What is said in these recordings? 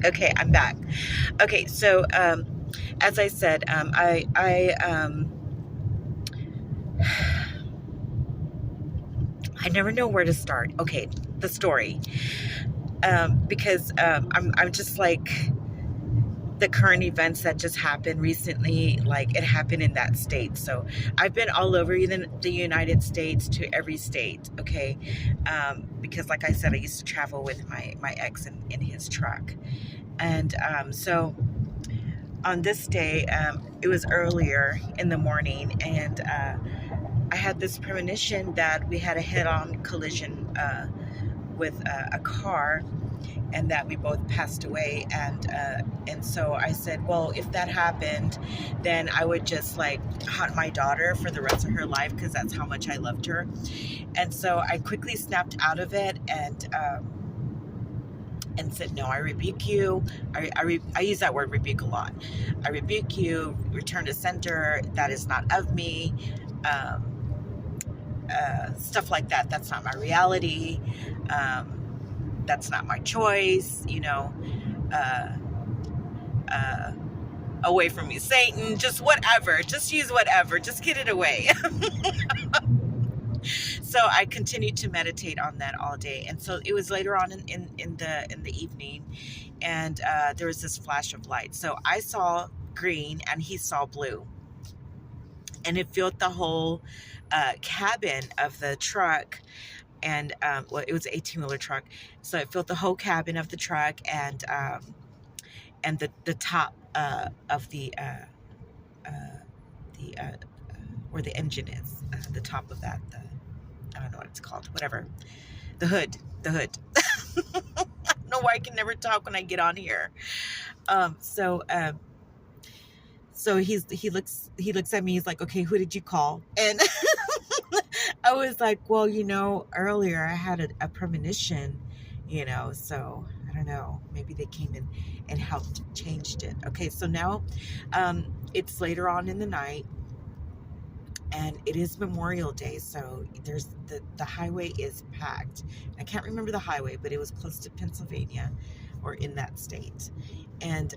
Okay, I'm back. Okay, so as I said, I never know where to start. Okay, the story, because I'm just like the current events that just happened recently. Like it happened in that state, so I've been all over the United States to every state. Okay, because like I said, I used to travel with my ex in his truck, and so on this day, it was earlier in the morning, and I had this premonition that we had a head-on collision with a car, and that we both passed away. And so I said, well, if that happened, then I would just like haunt my daughter for the rest of her life because that's how much I loved her. And so I quickly snapped out of it and said, no, I rebuke you. I use that word rebuke a lot. I rebuke you, return to center. That is not of me. Stuff like that. That's not my reality. That's not my choice. Uh, uh, Away from me, Satan. Just whatever. Just use whatever. Just get it away. So I continued to meditate on that all day, and so it was later on in the evening, and there was this flash of light. So I saw green, and he saw blue, and it filled the whole cabin of the truck. And well, it was an 18-wheeler truck, so it filled the whole cabin of the truck, and the top of uh, the where the engine is, the top of that. I don't know what it's called. Whatever. The hood. The hood. I don't know why I can never talk when I get on here. So he looks at me. He's like, okay, who did you call? And I was like, well, earlier I had a premonition, so I don't know. Maybe they came in and helped changed it. Okay, so now it's later on in the night, and it is Memorial Day, so there's the highway is packed. I can't remember the highway, but it was close to Pennsylvania or in that state. And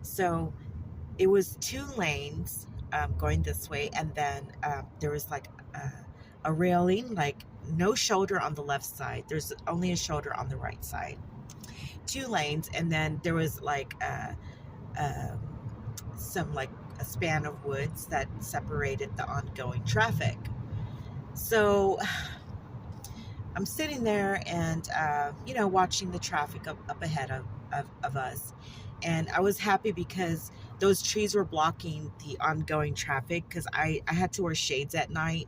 so it was 2 lanes going this way, and then there was like a railing, like no shoulder on the left side. There's only a shoulder on the right side. 2 lanes, and then there was like some like a span of woods that separated the ongoing traffic. So I'm sitting there and watching the traffic up ahead of us, and I was happy because those trees were blocking the ongoing traffic, because I had to wear shades at night,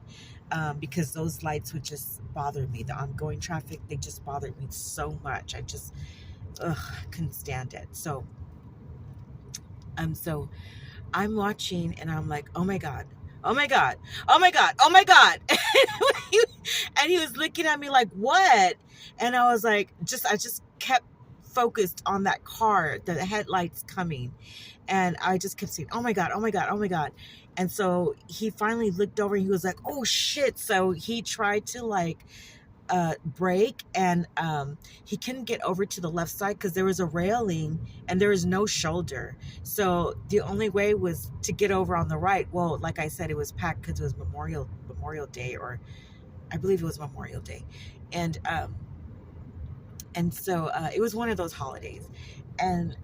because those lights would just bother me. The ongoing traffic, they just bothered me so much. I just couldn't stand it. So I'm watching, and I'm like, oh my God, oh my God, oh my God, oh my God. And he was looking at me like, what? And I was like, I just kept focused on that car, the headlights coming. And I just kept saying, oh my God, oh my God, oh my God. And so he finally looked over and he was like, oh shit. So he tried to like brake, and he couldn't get over to the left side because there was a railing and there was no shoulder. So the only way was to get over on the right. Well, like I said, it was packed because it was Memorial Day, or I believe it was Memorial Day. And so it was one of those holidays. And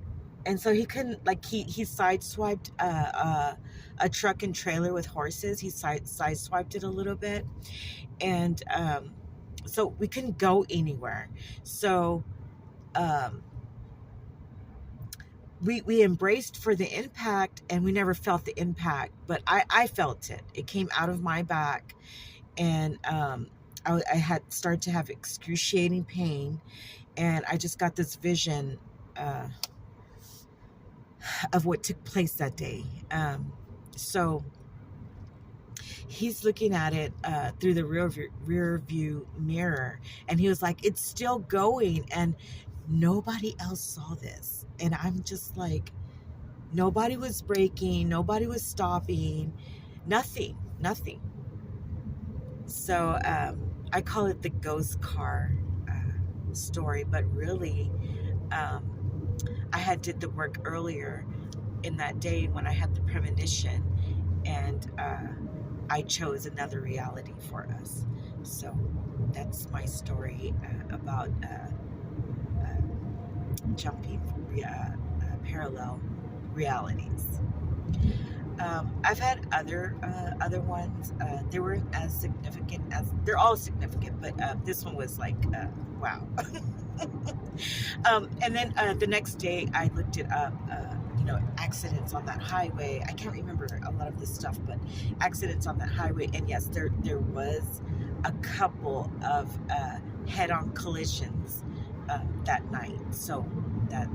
so he couldn't, like, he sideswiped a truck and trailer with horses. He sideswiped it a little bit. And so we couldn't go anywhere. So we embraced for the impact, and we never felt the impact, but I felt it. It came out of my back, and I had started to have excruciating pain, and I just got this vision of what took place that day. So he's looking at it through the rear view mirror, and he was like, it's still going, and nobody else saw this. And I'm just like, nobody was braking, nobody was stopping, nothing. So I call it the ghost car story, but really I had did the work earlier in that day when I had the premonition, and I chose another reality for us. So that's my story about jumping parallel realities. I've had other ones. They weren't as significant as, they're all significant, but this one was like, wow. And then the next day I looked it up, accidents on that highway. I can't remember a lot of this stuff, but accidents on that highway. And yes, there was a couple of head-on collisions that night. So that,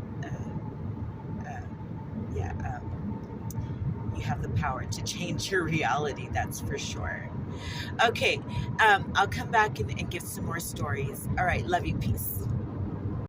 you have the power to change your reality, that's for sure. Okay, I'll come back and give some more stories. All right, love you, peace.